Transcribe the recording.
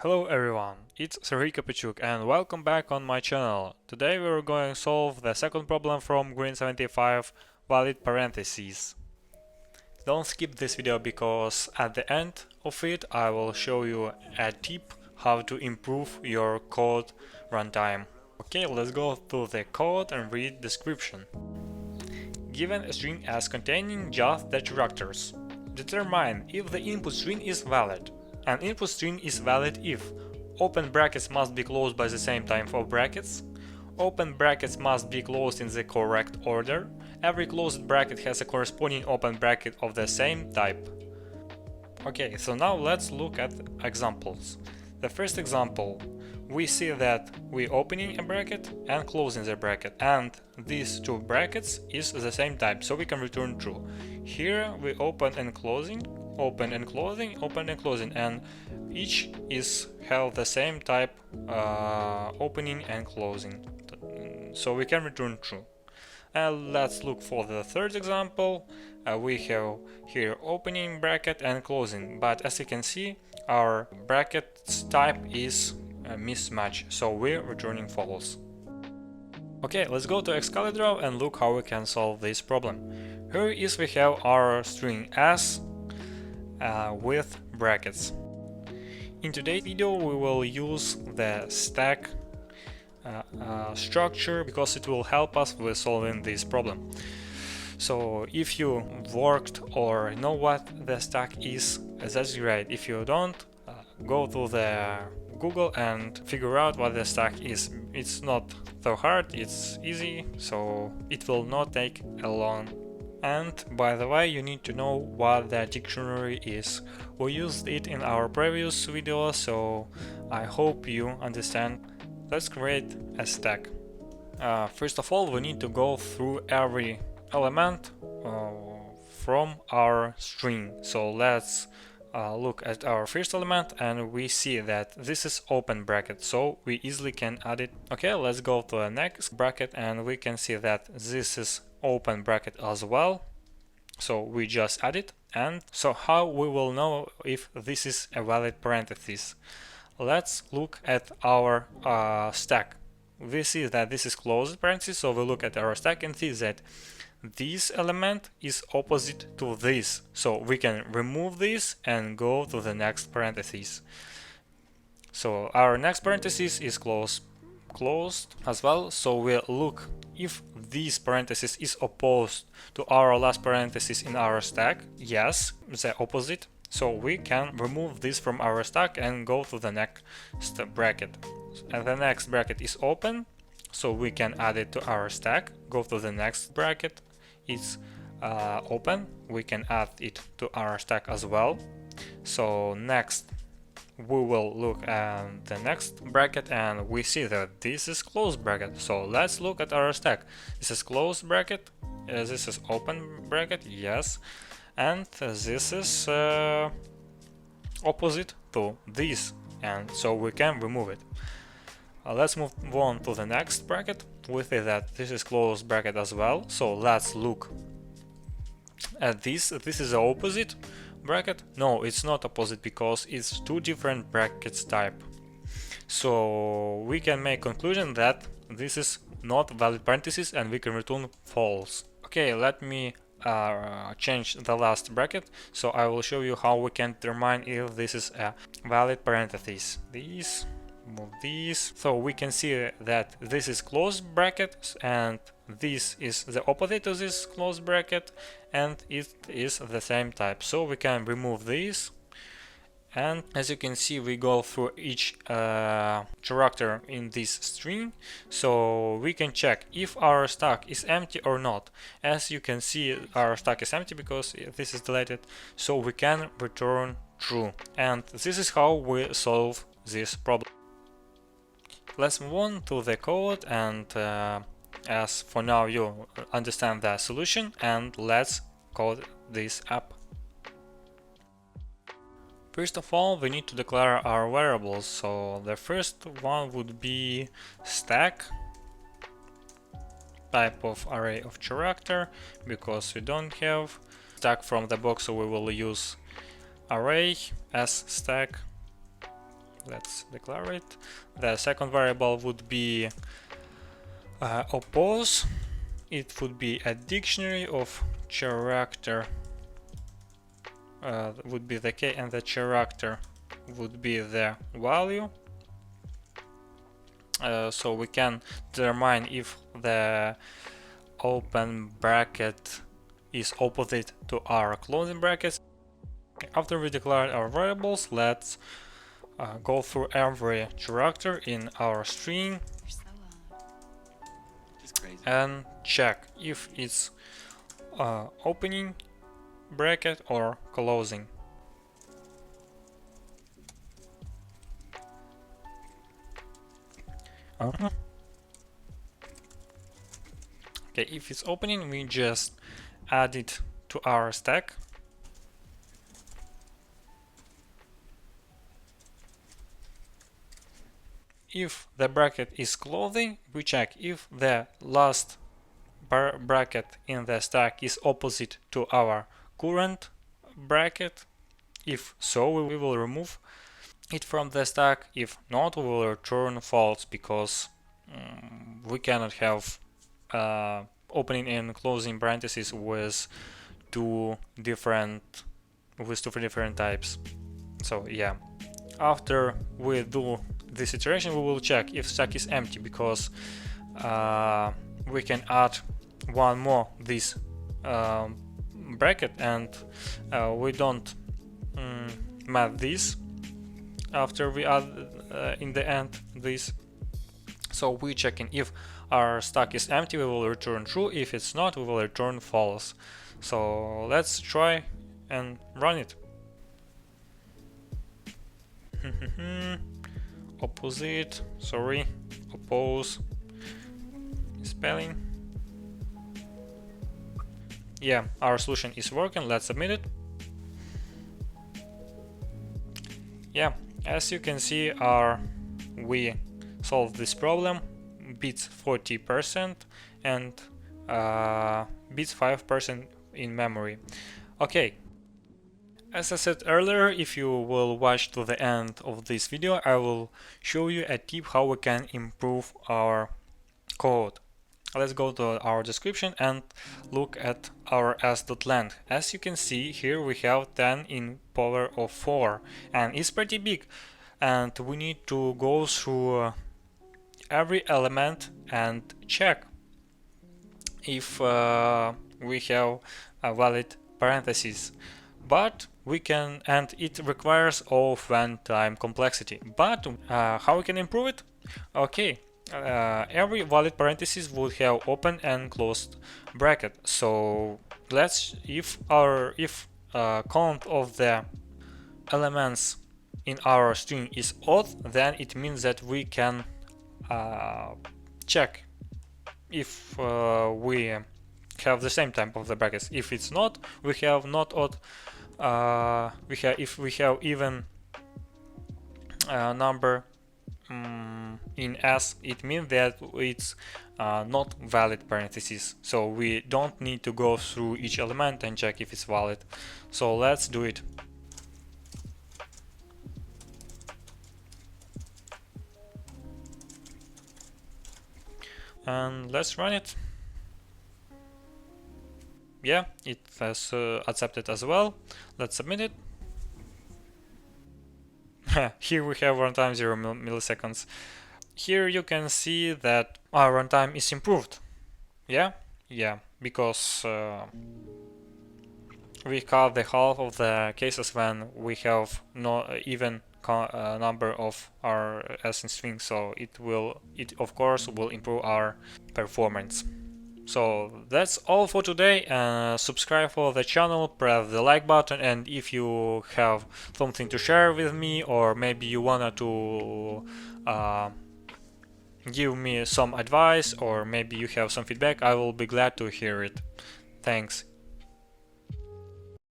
Hello everyone, it's Sergey Kopachuk and welcome back on my channel. Today we're going to solve the second problem from Green 75 valid parentheses. Don't skip this video because at the end of it I will show you a tip how to improve your code runtime. Okay, let's go through the code and read description. Given a string as containing just the characters, determine if the input string is valid. An input string is valid if open brackets must be closed by the same time for brackets, open brackets must be closed in the correct order, every closed bracket has a corresponding open bracket of the same type. Okay, so now let's look at examples. The first example, we see that we're opening a bracket and closing the bracket, and these two brackets is the same type, so we can return true. Here we open and closing, open and closing, open and closing, and each have the same type, opening and closing, so we can return true. And let's look for the third example. We have here opening bracket and closing, but as you can see our bracket's type is a mismatch, so we're returning false. Okay, let's go to Excalibur and look how we can solve this problem. Here we have our string s with brackets. In today's video we will use the stack structure because it will help us with solving this problem. So if you worked or know what the stack is, that's great. If you don't, go to the Google and figure out what the stack is. It's not so hard, it's easy, so it will not take a long. And by the way, you need to know what the dictionary is. We used it in our previous video, so I hope you understand. Let's create a stack. First of all, we need to go through every element from our string. So let's look at our first element, and we see that this is open bracket, so we easily can add it. Okay, let's go to the next bracket, and we can see that this is open bracket as well, so we just add it. And so how we will know if this is a valid parenthesis? Let's look at our stack. We see that this is closed parenthesis, so we look at our stack and see that this element is opposite to this, so we can remove this and go to the next parenthesis. So our next parenthesis is closed as well, so we look if this parenthesis is opposed to our last parenthesis in our stack. Yes, the opposite, so we can remove this from our stack and go to the next bracket. And the next bracket is open, so we can add it to our stack. Go to the next bracket, it's open, we can add it to our stack as well. So next we will look at the next bracket, and we see that this is closed bracket, so let's look at our stack. This is closed bracket, this is open bracket, yes, and this is opposite to this, and so we can remove it. Let's move on to the next bracket. We see that this is closed bracket as well, so let's look at this. This is the opposite bracket. No, it's not opposite because it's two different brackets type, so we can make conclusion that this is not valid parenthesis and we can return false. Okay, let me change the last bracket, so I will show you how we can determine if this is a valid parenthesis. Move these, so we can see that this is closed bracket and this is the opposite to this closed bracket, and it is the same type, so we can remove these. And as you can see, we go through each character in this string, so we can check if our stack is empty or not. As you can see, our stack is empty because this is deleted, so we can return true. And this is how we solve this problem. Let's move on to the code, and as for now you understand the solution, and let's code this up. First of all, we need to declare our variables, so the first one would be stack, type of array of character, because we don't have stack from the box, so we will use array as stack. let's declare it. The second variable would be oppose. It would be a dictionary of character, would be the key, and the character would be the value. So we can determine if the open bracket is opposite to our closing brackets. After we declared our variables, let's go through every character in our string and check if it's opening bracket or closing. Okay, if it's opening, we just add it to our stack. If the bracket is closing, we check if the last bracket in the stack is opposite to our current bracket. If so, we will remove it from the stack. If not, we will return false, because we cannot have opening and closing parentheses with two different types. So yeah, after we do this iteration, we will check if stack is empty, because we can add one more this bracket, and we don't map this after we add in the end this. So we checking if our stack is empty, we will return true. If it's not, we will return false. So let's try and run it. Opposite, sorry, oppose spelling. Yeah, our solution is working. Let's submit it. Yeah, as you can see, we solved this problem. Beats 40% and beats 5% in memory. Okay, as I said earlier, if you will watch to the end of this video, I will show you a tip how we can improve our code. Let's go to our description and look at our s.length. As you can see here, we have 10 in power of 4, and it's pretty big, and we need to go through every element and check if we have a valid parentheses. But we can, and it requires of one-time complexity. But how we can improve it? Okay, every valid parenthesis would have open and closed bracket. So let's, if count of the elements in our string is odd, then it means that we can check if we have the same type of the brackets. If it's not, we have not odd. If we have even number in S, it means that it's not valid parentheses. So we don't need to go through each element and check if it's valid. So let's do it. And let's run it. Yeah, it has accepted as well. Let's submit it. Here we have runtime 0 milliseconds. Here you can see that our runtime is improved. Yeah, because we cut the half of the cases when we have no even number of our S in string, so it of course will improve our performance. So that's all for today. Subscribe for the channel, press the like button, and if you have something to share with me, or maybe you wanna to give me some advice, or maybe you have some feedback, I will be glad to hear it. Thanks.